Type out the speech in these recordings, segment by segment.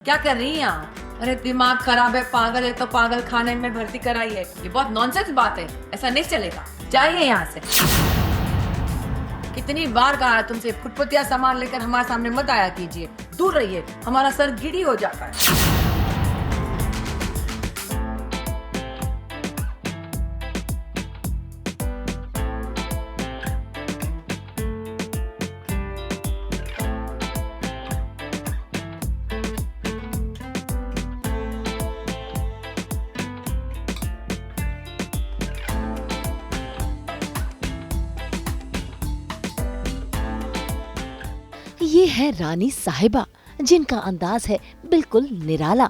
क्या कर रही हैं यहाँ? अरे दिमाग खराब है, पागल है तो पागल खाने में भर्ती कराई है। ये बहुत नॉनसेंस बात है, ऐसा नहीं चलेगा। जाइए यहाँ से। कितनी बार कहा है तुमसे, फुटपतिया सामान लेकर हमारे सामने मत आया कीजिए, दूर रहिए, हमारा सर गिड़ी हो जाता है। ये है रानी साहिबा, जिनका अंदाज है बिल्कुल निराला।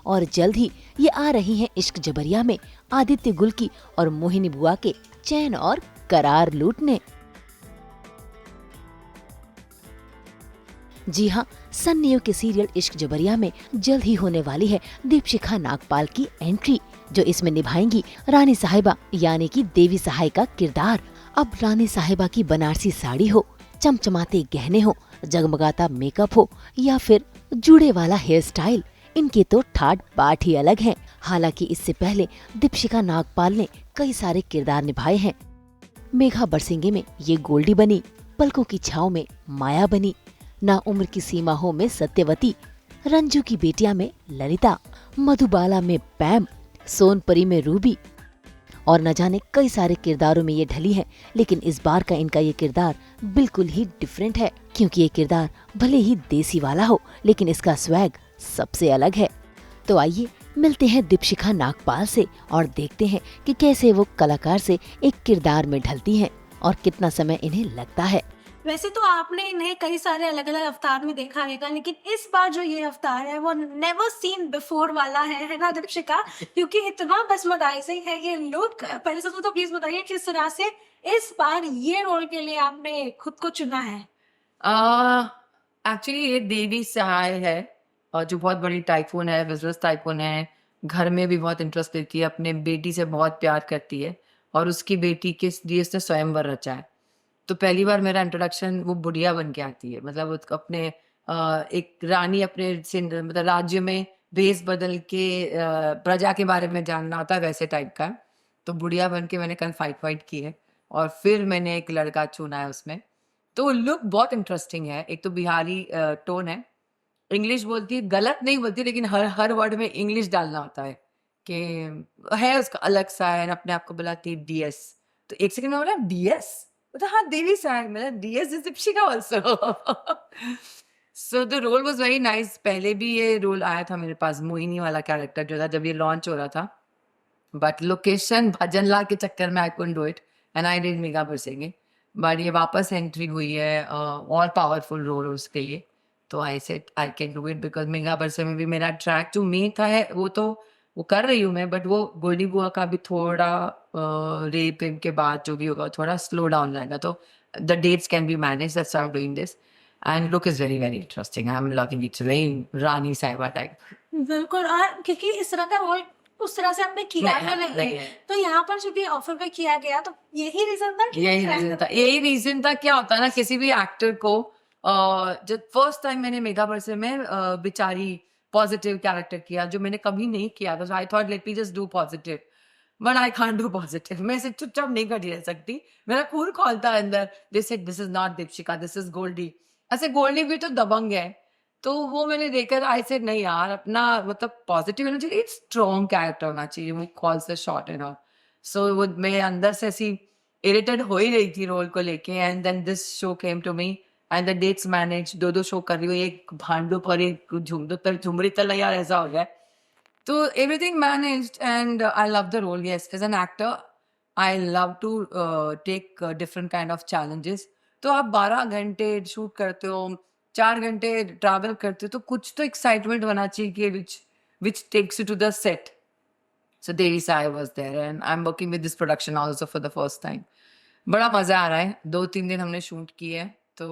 और जल्द ही ये आ रही हैं इश्क जबरिया में आदित्य गुल्की और मोहिनी बुआ के चैन और करार लूटने। जी हाँ, सन नियो के सीरियल इश्क जबरिया में जल्द ही होने वाली है दीपशिखा नागपाल की एंट्री, जो इसमें निभाएंगी रानी साहिबा यानी कि देवी सहाय का किरदार। अब रानी साहिबा की बनारसी साड़ी हो, चमचमाते गहने हो, जगमगाता मेकअप हो या फिर जुड़े वाला हेयर स्टाइल, इनके तो ठाट बाट ही अलग हैं। हालांकि इससे पहले दीपशिखा नागपाल ने कई सारे किरदार निभाए हैं। मेघा बरसिंगे में ये गोल्डी बनी, पलकों की छाव में माया बनी, ना उम्र की सीमा हो में सत्यवती, रंजू की बेटिया में ललिता, मधुबाला में पैम, सोनपरी में रूबी और न जाने कई सारे किरदारों में ये ढली है। लेकिन इस बार का इनका ये किरदार बिल्कुल ही डिफरेंट है, क्योंकि ये किरदार भले ही देसी वाला हो लेकिन इसका स्वैग सबसे अलग है। तो आइए मिलते हैं दीपशिखा नागपाल से और देखते हैं कि कैसे वो कलाकार से एक किरदार में ढलती हैं और कितना समय इन्हें लगता है। वैसे तो आपने इन्हें कई सारे अलग अलग अवतार में देखा रहेगा, लेकिन इस बार जो ये अवतार है वो नेवर सीन बिफोर वाला है ना दीपशिका? क्योंकि इतना mesmerizing है ये लुक। पहले से तो प्लीज बताइए किस तरह से इस बार ये रोल के लिए आपने खुद को चुना है। एक्चुअली ये देवी सहाय है, और जो बहुत बड़ी टाइकून है, बिजनेस टाइकून है, घर में भी बहुत इंटरेस्ट लेती है, अपने बेटी से बहुत प्यार करती है और उसकी बेटी के लिए उसने स्वयंवर रचा है। तो पहली बार मेरा इंट्रोडक्शन वो बुढ़िया बन के आती है, मतलब अपने एक रानी अपने मतलब राज्य में भेष बदल के प्रजा के बारे में जानना होता है, वैसे टाइप का। तो बुढ़िया बन के मैंने कल फाइट की है और फिर मैंने एक लड़का चुना है उसमें। तो लुक बहुत इंटरेस्टिंग है। एक तो बिहारी टोन है, इंग्लिश बोलती है, गलत नहीं बोलती, लेकिन हर वर्ड में इंग्लिश डालना होता है कि है उसका अलग सा है। अपने आप को बुलाती है डीएस, तो एक सेकंड में बोला डीएस, तो हाँ देवी सहाय, मतलब DS is Deepshikha also. So the role was very nice. पहले भी ये रोल आया था मेरे पास, मोहिनी वाला कैरेक्टर जो था, जब ये लॉन्च हो रहा था, बट लोकेशन भजन लाल के चक्कर में I couldn't do it and I did मेगा बरसेंगे। बट ये वापस एंट्री हुई है और पावरफुल रोल उसके लिए, तो I said I can do it because mega बरसे में भी मेरा ट्रैक जो मेन था है वो कर रही हूँ मैं, बट वो गोली बुआ का भी थोड़ा रेप के बाद जो भी होगा थोड़ा स्लो डाउन रहेगा, तो the dates can be manage, that's how doing this and look is very very interesting. I am loving it, very रानी साहिबा टाइप। बिल्कुल। और क्योंकि इस तरह का रोल उस तरह से हमने किया नहीं है, तो यहाँ पर चूंकि ऑफर पे किया गया, तो यही रीजन था यही रीजन था। क्या होता है ना, किसी भी एक्टर को जब फर्स्ट टाइम मैंने मेगा बरसे में बेचारी पॉजिटिव कैरेक्टर किया जो मैंने कभी नहीं किया था, I thought let me just do positive, but I can't do positive. मैं ऐसे चुपचाप नहीं खड़ी रह सकती, मेरा खून खोलता है अंदर। They said this is not Deepshikha, this is Goldie. ऐसे गोल्डी भी तो दबंग है, तो वो मैंने देखकर आई सेड नहीं यार, अपना मतलब पॉजिटिव होना चाहिए, एक स्ट्रॉन्ग कैरेक्टर होना चाहिए, वो calls the shot and all. So वो मैं अंदर से ऐसी इरिटेट हो ही रही थी रोल को लेके, and then this show came to me and the dates manage. दो शो कर रही हूँ, एक भांडू पर एक झुमरी तल यार, ऐसा हो गया। तो everything managed and I love the role. Yes, as an actor, I love to take different kind of challenges. तो आप 12 घंटे शूट करते हो, 4 घंटे ट्रैवल करते हो, तो कुछ तो एक्साइटमेंट होना चाहिए कि which takes you to the set. So Devi Sai was there and I'm working with this production also for the first time. बड़ा मजा आ रहा है, 2-3 दिन हमने शूट किए हैं, तो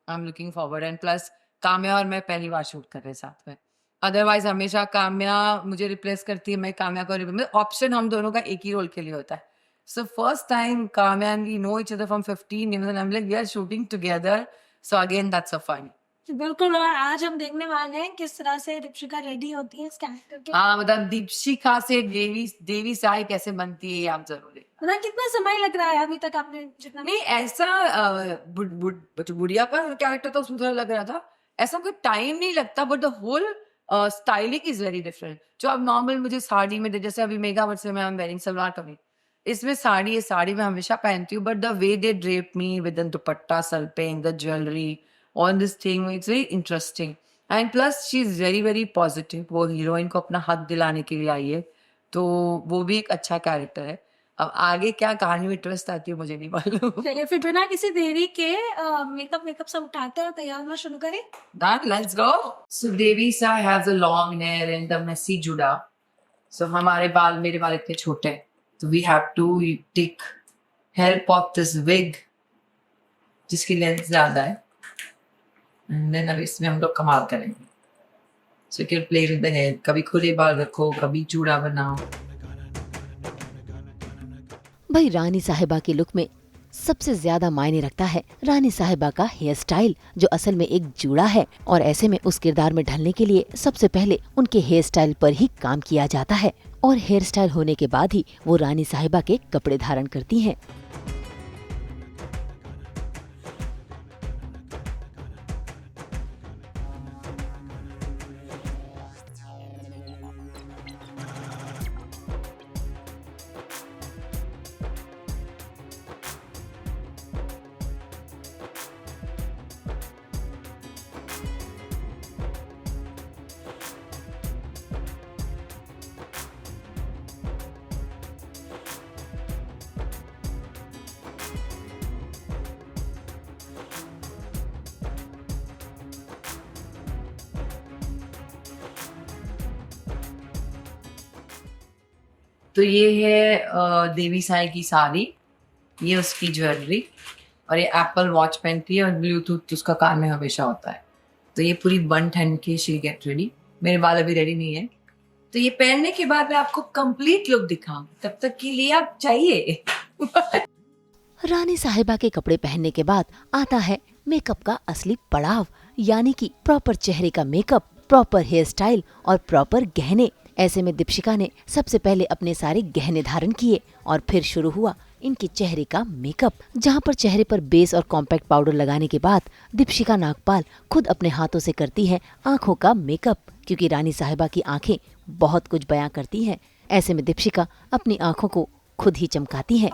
I am looking forward. And plus Kamya और मैं पहली बार शूट कर रहे हैं साथ में। अदरवाइज हमेशा काम्या मुझे रिप्लेस करती है, मैं काम्या को रिप्लेस, ऑप्शन हम दोनों का एक ही रोल के लिए होता है। So first time Kamya and we know each other from 15 years and I'm like we are shooting together, so again that's a fun. बिल्कुल। और आज हम देखने वाले हैं किस तरह से दीपशिका रेडी होती है इस कैरेक्टर के। हाँ मतलब दीपशिखा से देवी देवी साई कैसे बनती है ये आप जरूर देखना। मतलब कितना समय लग रहा है अभी तक आपने जितना नहीं ऐसा बुढ़िया का कैरेक्टर तो उसमें थोड़ा लग रहा था, ऐसा कोई टाइम नहीं लगता, but the whole styling is very different. जो अब नॉर्मल मुझे साड़ी में जैसे अभी मेगा वर्ष में I am wearing salwar kameez, इसमें साड़ी है, साड़ी मैं हमेशा पहनती हूँ, but the way they drape me with the dupatta, sculpting, the jewellery, all this thing it's very interesting. And plus she is very very positive, वो हीरोइन को अपना हक दिलाने के लिए आई है, तो वो भी एक अच्छा कैरेक्टर है। अब आगे क्या कहानी में ट्विस्ट आती है मुझे नहीं मालूम। चलिए फिर बिना किसी देरी के मेकअप सब उठाते हैं और तैयार होना शुरू करें। Done, let's go. So Devi Sai has a long hair and the messy juda. So हमारे बाल मेरे बाल इतने छोटे हैं, तो we have to take help of this wig जिसकी लेंथ ज्यादा है, and then अब इसमें हम लोग कमाल करेंगे। So you can play with the hair, कभी खुले बाल रखो, कभी जूड़ा बनाओ। भाई रानी साहिबा के लुक में सबसे ज्यादा मायने रखता है रानी साहिबा का हेयर स्टाइल, जो असल में एक जूड़ा है। और ऐसे में उस किरदार में ढलने के लिए सबसे पहले उनके हेयर स्टाइल पर ही काम किया जाता है, और हेयर स्टाइल होने के बाद ही वो रानी साहिबा के कपड़े धारण करती हैं। तो ये है देवी साई की साड़ी, ये उसकी ज्वेलरी, और ये एप्पल वॉच पहनती है, और ब्लूटूथ उसका कान में हमेशा होता है। तो ये पूरी बन ठन के शी गेट रेडी। मेरे बाल अभी रेडी नहीं है, तो ये पहनने के बाद मैं आपको कंप्लीट लुक दिखाऊं, तब तक के लिए आप चाहिए। रानी साहिबा के कपड़े पहनने के बाद आता है मेकअप का असली पड़ाव, यानी कि प्रॉपर चेहरे का मेकअप, प्रॉपर हेयर स्टाइल और प्रॉपर गहने। ऐसे में दीपशिका ने सबसे पहले अपने सारे गहने धारण किए, और फिर शुरू हुआ इनके चेहरे का मेकअप, जहां पर चेहरे पर बेस और कॉम्पैक्ट पाउडर लगाने के बाद दीपशिका नागपाल खुद अपने हाथों से करती है आंखों का मेकअप, क्योंकि रानी साहिबा की आंखें बहुत कुछ बयां करती हैं। ऐसे में दीपशिका अपनी आंखों को खुद ही चमकाती है।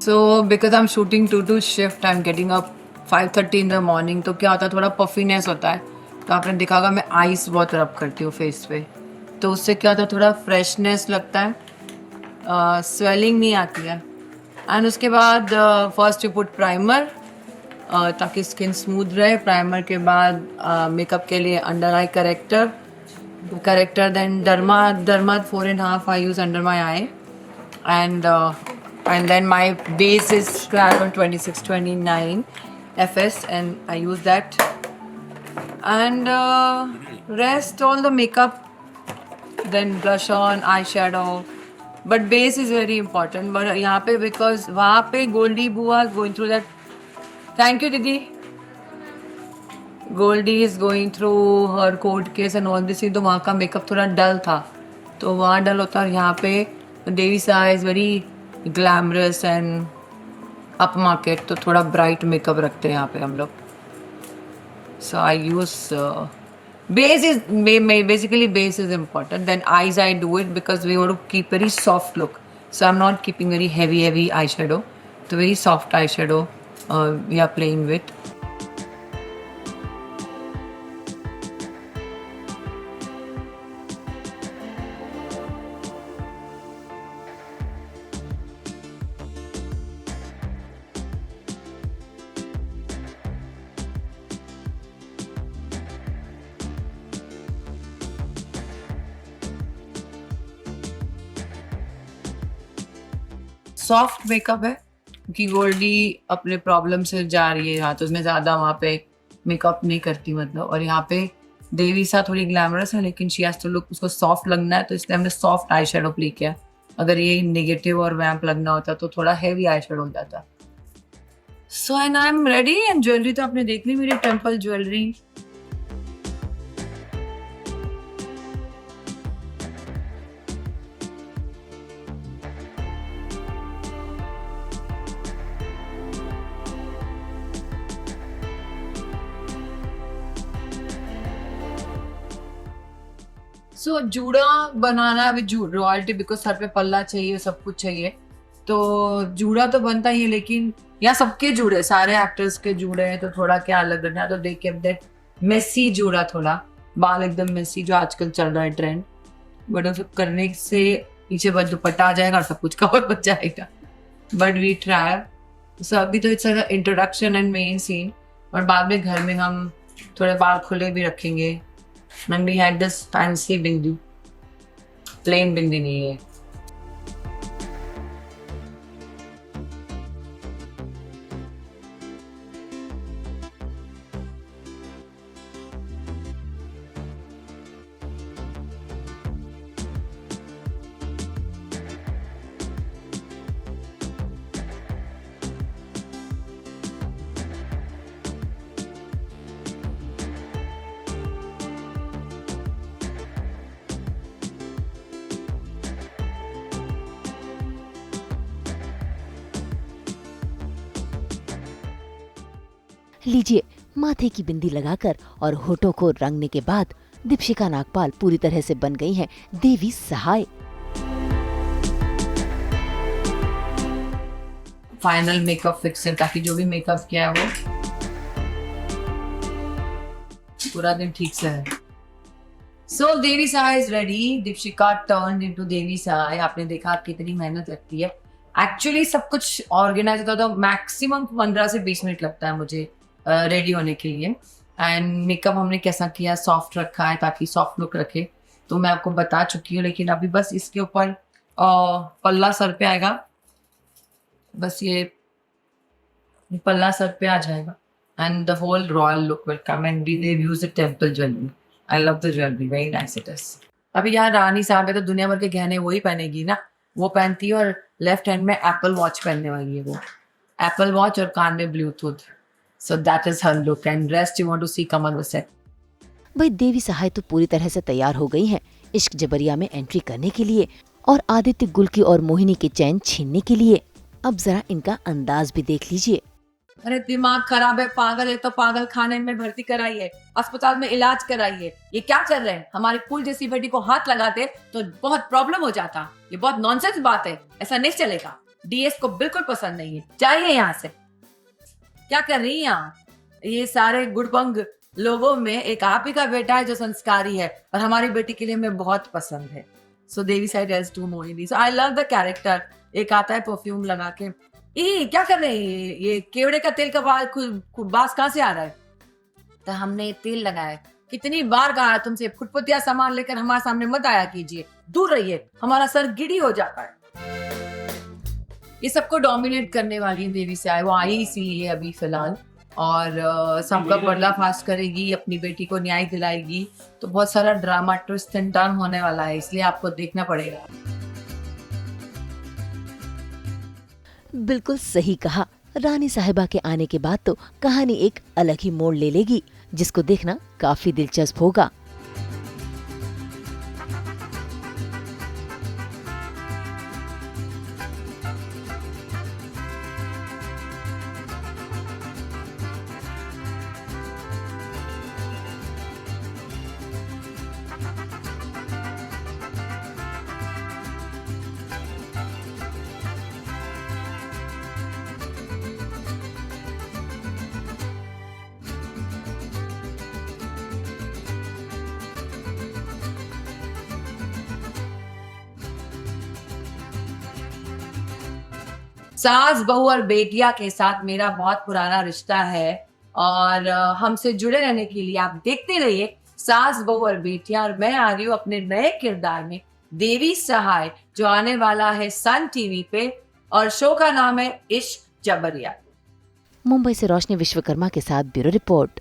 So because I'm shooting 2 shift, I'm getting up 5:30 in the morning. तो क्या होता है, थोड़ा पफीनेस होता है. तो आपने देखा होगा मैं आइस बहुत रब करती हूँ फेस पे. तो उससे क्या होता है, थोड़ा फ्रेशनेस लगता है, स्वेलिंग नहीं आती है. एंड उसके बाद फर्स्ट यू पुट प्राइमर ताकि स्किन स्मूथ रहे. प्राइमर के बाद मेकअप के लिए under eye corrector, then Derma 4.5 I use under my eye. And then my base is Clairol 2629 FS and I use that. And rest all the makeup, then blush on, eyeshadow. But base is very important. But यहाँ पे because वहाँ पे Goldie Boo was going through that. Thank you, Didi. Goldie is going through her court case and all this. तो वहाँ का makeup थोड़ा डल था. तो वहाँ डल होता है. यहाँ पे देवी सा is very glamorous and up market. तो थोड़ा bright मेकअप रखते हैं यहाँ पे हम लोग. So I use base is basically base is important. Then eyes I do it because we want to keep very soft look. So I'm not keeping very heavy eyeshadow. So very soft eyeshadow we are playing with. Soft makeup है क्योंकि गोल्डी अपने problem से जा रही है, तो उसमें ज़्यादा वहाँ पे मेकअप नहीं करती मतलब. और यहाँ पे देवी सा थोड़ी ग्लैमरस है लेकिन शी हैज टू लुक, उसको सॉफ्ट लगना है तो इसलिए हमने सॉफ्ट आई शेडो प्ले किया. अगर ये नेगेटिव और वैम्प लगना होता तो थोड़ा हैवी आई शेडो हो जाता. So and I am ready. And jewellery तो आपने देख ली, मेरी टेम्पल ज्वेलरी. सो जूड़ा बनाना है विद रॉयल्टी बिकॉज सर पे पल्ला चाहिए, सब कुछ चाहिए. तो जूड़ा तो बनता ही है लेकिन यहाँ सबके जूड़े, सारे एक्टर्स के जूड़े हैं तो थोड़ा क्या अलग करना है. तो देख के दैट मेसी जूड़ा, थोड़ा बाल एकदम मेसी जो आजकल चल रहा है ट्रेंड. बट उसको करने से पीछे बस दुपट्टा आ जाएगा और सब कुछ कवर बच जाएगा. But we try. सो अभी तो it's introduction and main scene. और बाद में घर में हम थोड़े बाल खुले भी रखेंगे. And we had this fancy bindi, plain bindi नहीं है. लीजिए, माथे की बिंदी लगाकर और होठों को रंगने के बाद दीपशिखा नागपाल पूरी तरह से बन गई हैं देवी सहाय. फाइनल मेकअप फिक्सर ताकि जो भी मेकअप किया है वो पूरा दिन ठीक से है. So Devi Sahay is ready. Deepshikha turn into Devi Sahay. आपने देखा कितनी मेहनत लगती है. एक्चुअली सब कुछ ऑर्गेनाइज होता तो मैक्सिमम 15 से 20 मिनट लगता है मुझे रेडी होने के लिए. एंड मेकअप हमने कैसा किया, सॉफ्ट रखा है ताकि सॉफ्ट लुक रखे. तो मैं आपको बता चुकी हूँ लेकिन अभी बस इसके ऊपर पल्ला सर पे आएगा. बस ये पल्ला सर पे आ जाएगा and the whole royal look will come. And we use the temple jewellery. I love the jewellery, very nice it is. अभी यहाँ रानी साहब है तो दुनिया भर के गहने वही पहनेगी ना, वो पहनती है. और लेफ्ट हैंड में एप्पल वॉच पहनने वाली है, वो एप्पल वॉच और कान में Bluetooth. So that is her look and rest you want to see come on the set. भाई देवी सहाय तो पूरी तरह से तैयार हो गई हैं इश्क जबरिया में एंट्री करने के लिए और आदित्य गुल्की और मोहिनी के चैन छीनने के लिए. अब जरा इनका अंदाज भी देख लीजिए. अरे दिमाग खराब है, पागल है तो पागल खाने में भर्ती कराइए, अस्पताल में इलाज कराइए. ये क्या कर रहे हैं? हमारी फूल जैसी बेटी को हाथ लगाते तो बहुत प्रॉब्लम हो जाता. ये बहुत नॉनसेंस बात है, ऐसा नहीं चलेगा. डीएस को बिल्कुल पसंद नहीं है, चाहिए यहाँ से। क्या कर रही हैं यहाँ? ये सारे गुड़बंग लोगों में एक आप ही का बेटा है जो संस्कारी है और हमारी बेटी के लिए हमें बहुत पसंद है। So Devi side edge to Mohini, so I love the character. एक आता है परफ्यूम लगा के, ई क्या कर रहे हैं ये केवड़े का तेल का बास कहाँ से आ रहा है? तो हमने तेल लगाया, कितनी बार कहा है तुमसे फुटफुटिया सामान लेकर हमारे सामने मत आया कीजिए, दूर रहिए, हमारा सर गिड़ी हो जाता है। ये सबको डोमिनेट करने वाली देवी से आए, वो आई इसीलिए अभी फिलहाल, और सबका पर्दाफाश करेगी, अपनी बेटी को न्याय दिलाएगी। तो बहुत सारा ड्रामा ट्विस्ट एंड टर्न होने वाला है, इसलिए आपको देखना पड़ेगा। बिल्कुल सही कहा। रानी साहिबा के आने के बाद तो कहानी एक अलग ही मोड़ ले लेगी, जिसको देखना काफी दिलचस्प होगा। सास बहू और बेटिया के साथ मेरा बहुत पुराना रिश्ता है, और हमसे जुड़े रहने के लिए आप देखते रहिए सास बहू और बेटिया। और मैं आ रही हूँ अपने नए किरदार में, देवी सहाय, जो आने वाला है सन टीवी पे, और शो का नाम है इश्क जबरिया। मुंबई से रोशनी विश्वकर्मा के साथ ब्यूरो रिपोर्ट।